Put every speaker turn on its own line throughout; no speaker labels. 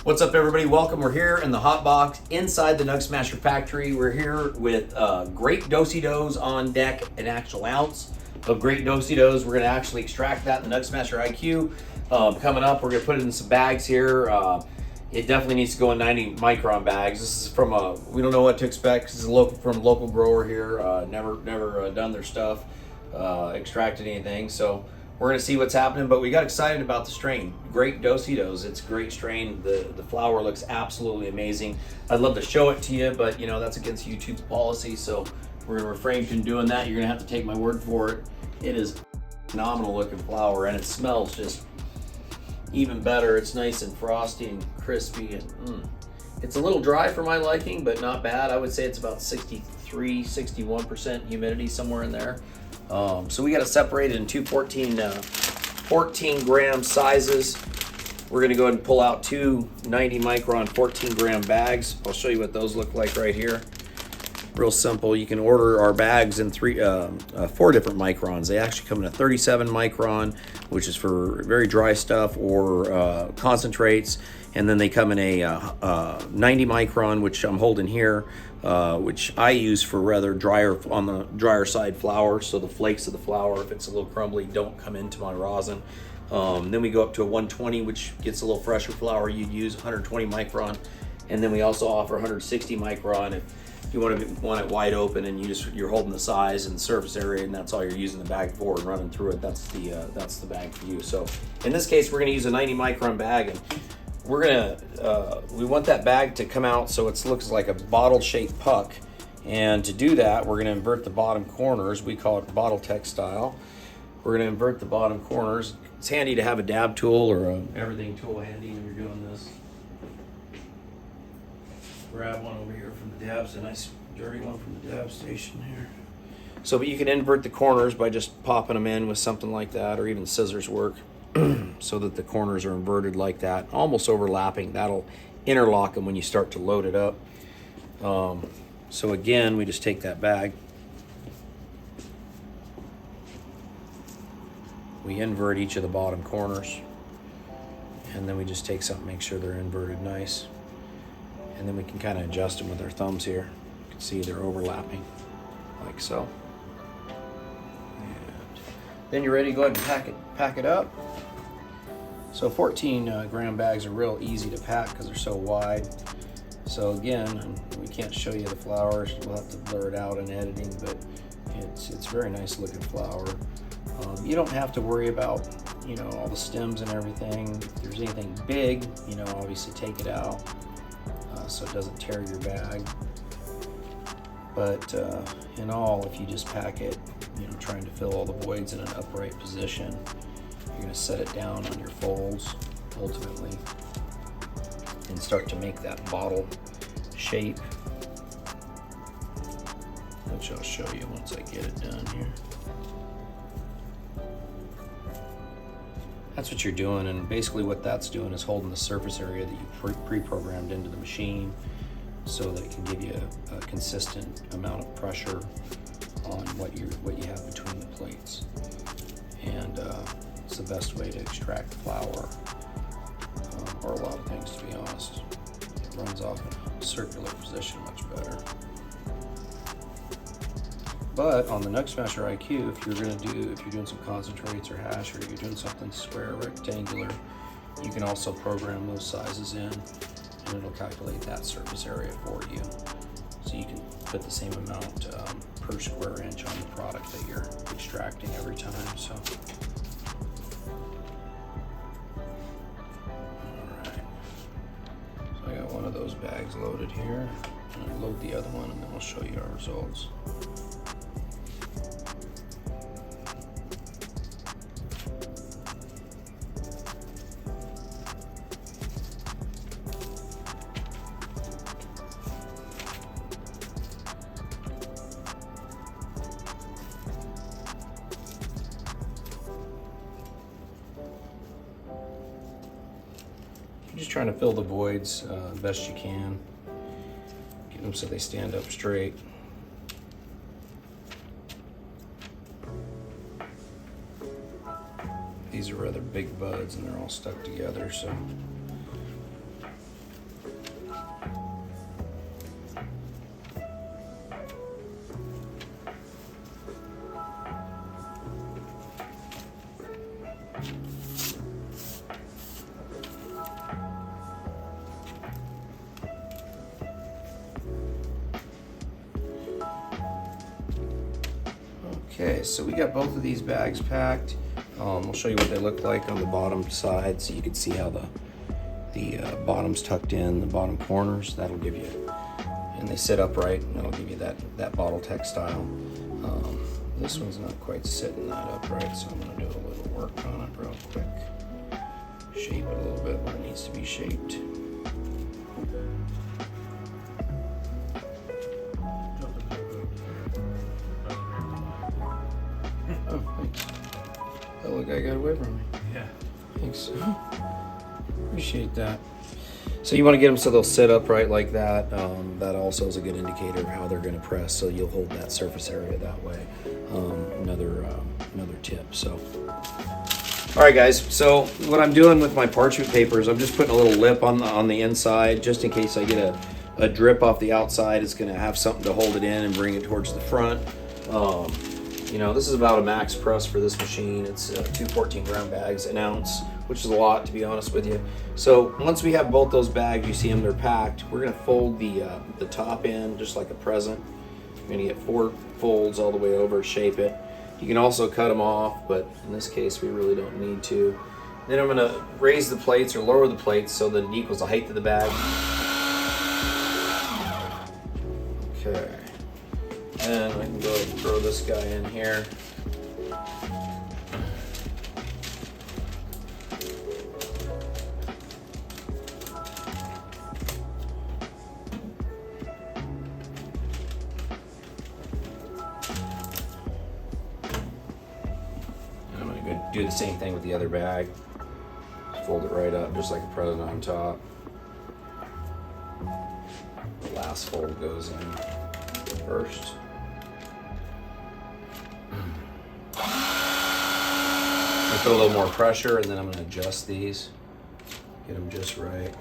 What's up, everybody? Welcome. We're here in the hot box inside the Nugsmasher factory. We're here with Grape Dosi-Dos on deck, an actual ounce of Grape Dosi-Dos. We're going to actually extract that in the Nugsmasher IQ. Coming up, we're going to put it in some bags here. It definitely needs to go in 90 micron bags. This is from we don't know what to expect. This is from a local grower here. Never done their stuff, extracted anything. So we're going to see what's happening, but we got excited about the strain. Grape Dosi-Dos. It's a great strain. The flower looks absolutely amazing. I'd love to show it to you, but you know that's against YouTube's policy, so we're going to refrain from doing that. You're going to have to take my word for it. It is phenomenal looking flower, and it smells just even better. It's nice and frosty and crispy, and it's a little dry for my liking, but not bad. I would say it's about 63, 61% humidity, somewhere in there. So we got to separate it in two 14 gram sizes. We're going to go ahead and pull out two 90 micron 14 gram bags. I'll show you what those look like right here. Real simple. You can order our bags in 4 different microns. They actually come in a 37 micron, which is for very dry stuff or concentrates. And then they come in a 90 micron, which I'm holding here, which I use for rather on the drier side flour. So the flakes of the flour, if it's a little crumbly, don't come into my rosin. Then we go up to a 120, which gets a little fresher flour. You'd use 120 micron. And then we also offer 160 micron if you want it wide open and you're holding the size and the surface area, and that's all you're using the bag for and running through it. That's the bag for you. So in this case, we're going to use a 90 micron bag, and we want that bag to come out so it looks like a bottle-shaped puck. And to do that, we're going to invert the bottom corners. We call it bottle textile. We're going to invert the bottom corners. It's handy to have a dab tool or a everything tool handy when you're doing this. Grab one over here from the dabs, a nice dirty one from the dab station here. But you can invert the corners by just popping them in with something like that, or even scissors work, so that the corners are inverted like that, almost overlapping. That'll interlock them when you start to load it up. So again, we just take that bag, we invert each of the bottom corners, and then we just take something, make sure they're inverted nice. And then we can kind of adjust them with our thumbs here. You can see they're overlapping, like so. And then you're ready to go ahead and pack it up. So 14 gram bags are real easy to pack because they're so wide. So again, we can't show you the flowers. We'll have to blur it out in editing, but it's very nice looking flower. You don't have to worry about, all the stems and everything. If there's anything big, obviously take it out. So it doesn't tear your bag. But in all, if you just pack it, trying to fill all the voids in an upright position, you're going to set it down on your folds ultimately and start to make that bottle shape, which I'll show you once I get it done here. That's what you're doing, and basically what that's doing is holding the surface area that you pre-programmed into the machine so that it can give you a consistent amount of pressure on what you have between the plates. And it's the best way to extract flour, or a lot of things, to be honest. It runs off in a circular position much better. But on the Nugsmasher IQ, if you're doing some concentrates or hash, or you're doing something square, rectangular, you can also program those sizes in, and it'll calculate that surface area for you. So you can put the same amount per square inch on the product that you're extracting every time. So, all right. So I got one of those bags loaded here, and I'll load the other one, and then we'll show you our results. Just trying to fill the voids best you can. Get them so they stand up straight. These are rather big buds and they're all stuck together, so Okay, so we got both of these bags packed. I'll show you what they look like on the bottom side, so you can see how the bottom's tucked in, the bottom corners. That'll give you, and they sit upright, and that'll give you that bottle textile. This one's not quite sitting that upright, so I'm gonna do a little work on it real quick. Shape it a little bit where it needs to be shaped. Oh, thanks. That little guy got away from me.
Yeah.
Thanks. Appreciate that. So you want to get them so they'll sit upright like that. That also is a good indicator of how they're going to press. So you'll hold that surface area that way. Another tip. So, all right, guys. So what I'm doing with my parchment paper is I'm just putting a little lip on the inside, just in case I get a drip off the outside. It's going to have something to hold it in and bring it towards the front. You know, this is about a max press for this machine. It's 2 14-gram bags, an ounce, which is a lot, to be honest with you. So once we have both those bags, you see them, they're packed. We're gonna fold the top in just like a present. We're gonna get 4 folds all the way over, shape it. You can also cut them off, but in this case, we really don't need to. Then I'm gonna raise the plates or lower the plates so that it equals the height of the bag. Okay. And I can go ahead and throw this guy in here. I'm going to go do the same thing with the other bag. Fold it right up just like a present on top. The last fold goes in first. I put a little more pressure, and then I'm going to adjust these, get them just right.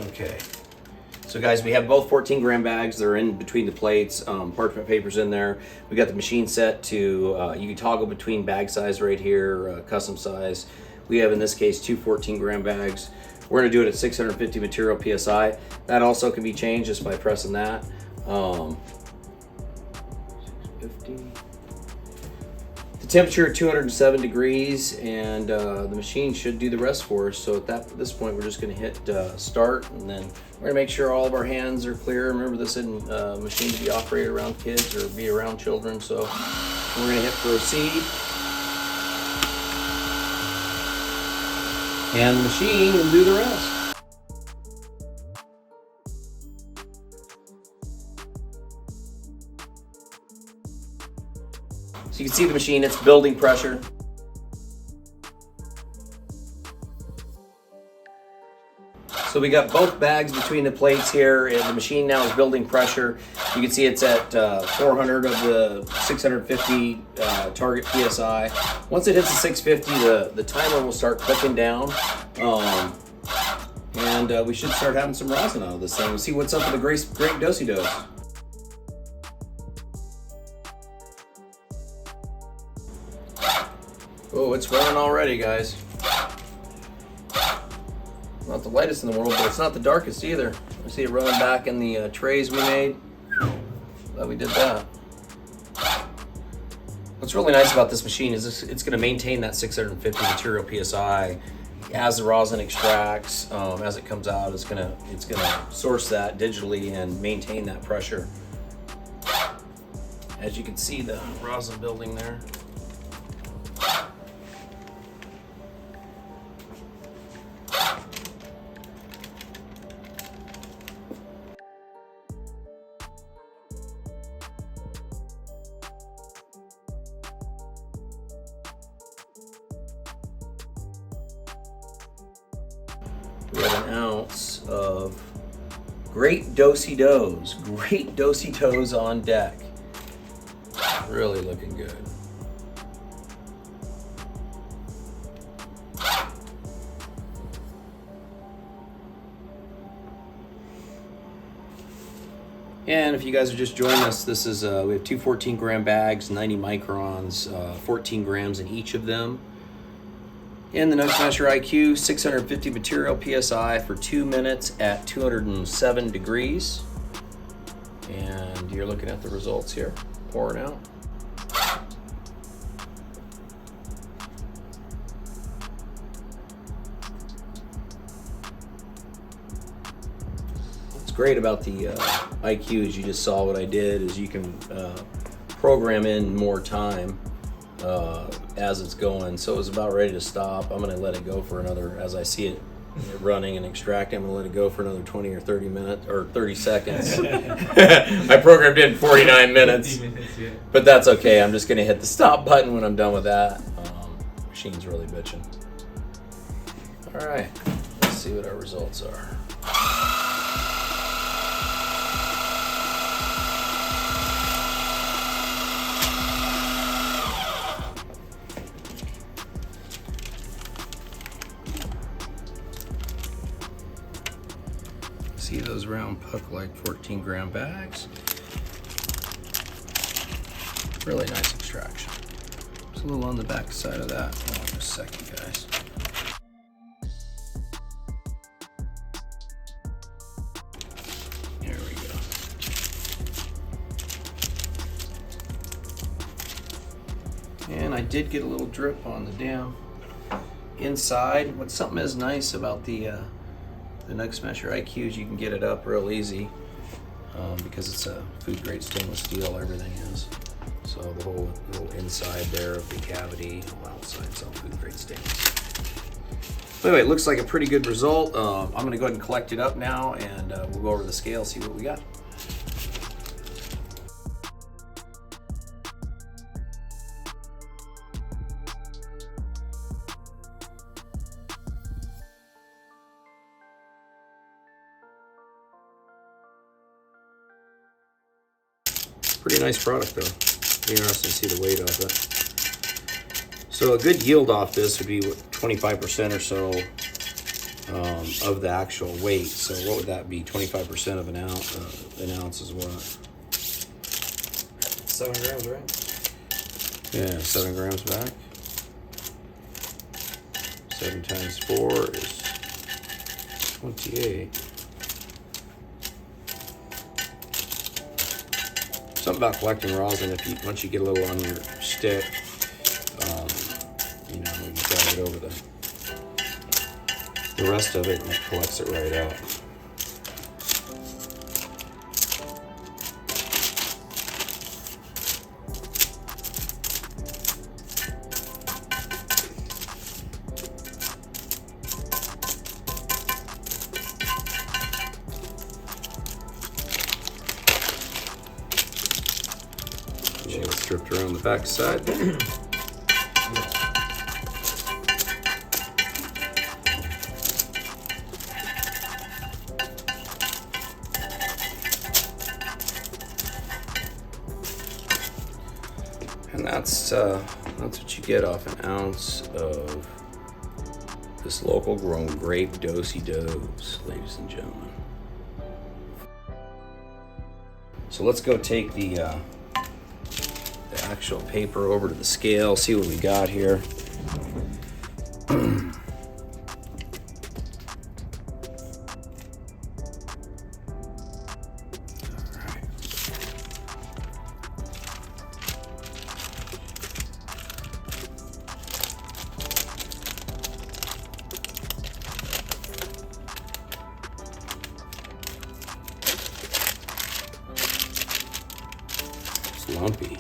Okay, so guys, we have both 14-gram bags. They're in between the plates. Parchment paper's in there. We got the machine set to, you can toggle between bag size right here, custom size. We have, in this case, 2 14-gram bags. We're gonna do it at 650 material PSI. That also can be changed just by pressing that. 650. The temperature at 207 degrees, and the machine should do the rest for us. So at this point, we're just gonna hit start, and then we're gonna make sure all of our hands are clear. Remember, this isn't a machine to be operated around kids or be around children. So we're gonna hit proceed. And the machine will do the rest. So you can see the machine, it's building pressure. So we got both bags between the plates here, and the machine now is building pressure. You can see it's at 400 of the 650 target PSI. Once it hits the 650, the timer will start clicking down. And we should start having some rosin out of this thing. We'll see what's up with the Grape Dosi-Dos. Oh, it's running already, guys. Not the lightest in the world, but it's not the darkest either. I see it running back in the trays we made. Glad we did that. What's really nice about this machine is it's going to maintain that 650 material PSI as the rosin extracts. As it comes out, it's going to source that digitally and maintain that pressure. As you can see, the rosin building there. We have an ounce of Great Dosi-Dos. Great Dosi-Dos on deck. Really looking good. And if you guys are just joining us, this is we have 2 14-gram bags, 90 microns, 14 grams in each of them. In the Nugsmasher IQ, 650 material PSI for 2 minutes at 207 degrees. And you're looking at the results here, pouring out. What's great about the IQ is you just saw what I did, is you can program in more time as it's going. So it was about ready to stop. I'm going to let it go for another, as I see it running and extracting, I'm going to let it go for another 20 or 30 minutes or 30 seconds. I programmed in 49 minutes, yeah. But that's okay. I'm just going to hit the stop button when I'm done with that. Machine's really bitching. All right, let's see what our results are. See those round puck-like 14-gram bags. Really nice extraction. Just a little on the back side of that. Hold on just a second, guys. There we go. And I did get a little drip on the damn inside. What's something is nice about the Nugsmasher IQ is you can get it up real easy because it's a food grade stainless steel, everything is. So the whole inside there of the cavity, whole outside's all food grade stainless. But anyway, it looks like a pretty good result. I'm gonna go ahead and collect it up now, and we'll go over the scale, see what we got. Pretty nice product though. Be interesting to see the weight of it. So a good yield off this would be 25% or so of the actual weight. So what would that be? 25% of an ounce. An ounce is what?
7 grams, right?
Yeah, 7 grams back. 7 times 4 is 28. Something about collecting rosin, once you get a little on your stick, you know, you drag it over the rest of it, and it collects it right out. Stripped around the back side there. And that's what you get off an ounce of this local grown grape Dosi-Dos, ladies and gentlemen. So let's go take the actual paper over to the scale, see what we got here. It's lumpy.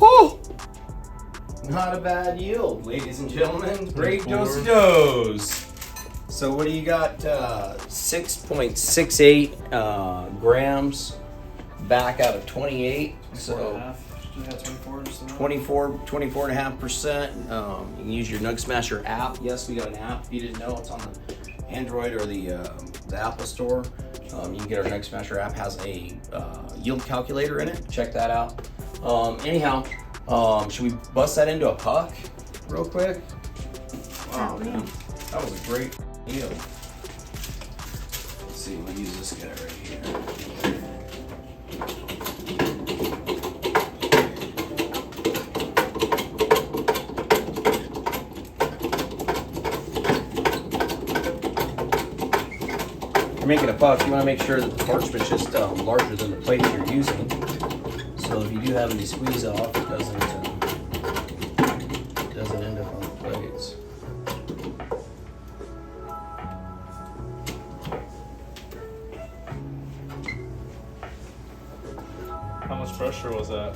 Oh! Not a bad yield, ladies and gentlemen. Great Dosi-Dos. So what do you got? 6.68 grams back out of 28. So 24.5%. You can use your Nugsmasher app. Yes, we got an app. If you didn't know, it's on the Android or the Apple Store. You can get our Nugsmasher app. Has a yield calculator in it. Check that out. Anyhow, should we bust that into a puck real quick? Wow, man, that was a great yield. Let's see, we'll use this guy right here. making a puck, you want to make sure that the parchment's just larger than the plate you're using. So if you do have any squeeze off, it doesn't end up on the plates.
How much pressure was that?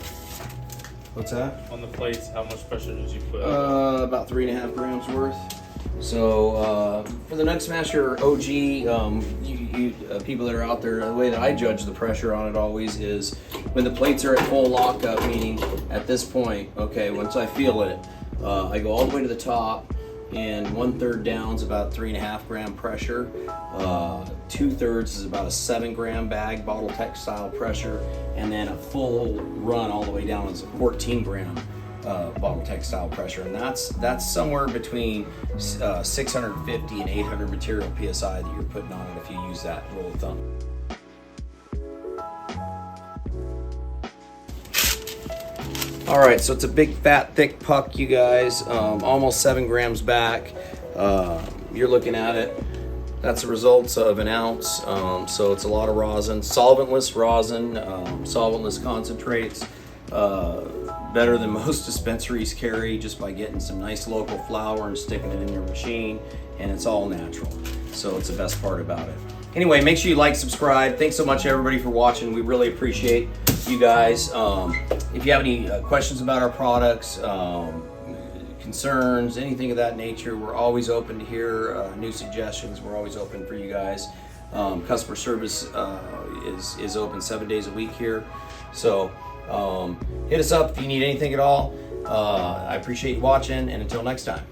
What's that?
On the plates, how much pressure did you put?
About 3.5 grams worth. So for the Nugsmasher OG, people that are out there, the way that I judge the pressure on it always is when the plates are at full lockup, meaning at this point, okay, once I feel it, I go all the way to the top, and 1/3 down is about 3.5 gram pressure. 2/3 is about a 7 gram bag, bottle textile pressure, and then a full run all the way down is a 14 gram bottle textile pressure, and that's somewhere between 650 and 800 material psi that you're putting on it if you use that rule of thumb. All right, so it's a big, fat, thick puck, you guys, almost 7 grams back. You're looking at it. That's the results of an ounce. So it's a lot of rosin, solventless rosin, solventless concentrates. Better than most dispensaries carry, just by getting some nice local flour and sticking it in your machine, and it's all natural. So it's the best part about it. Anyway, make sure you like, subscribe. Thanks so much everybody for watching. We really appreciate you guys. If you have any questions about our products, concerns, anything of that nature, we're always open to hear new suggestions. We're always open for you guys. Customer service is open 7 days a week here. So hit us up if you need anything at all. I appreciate you watching, and until next time.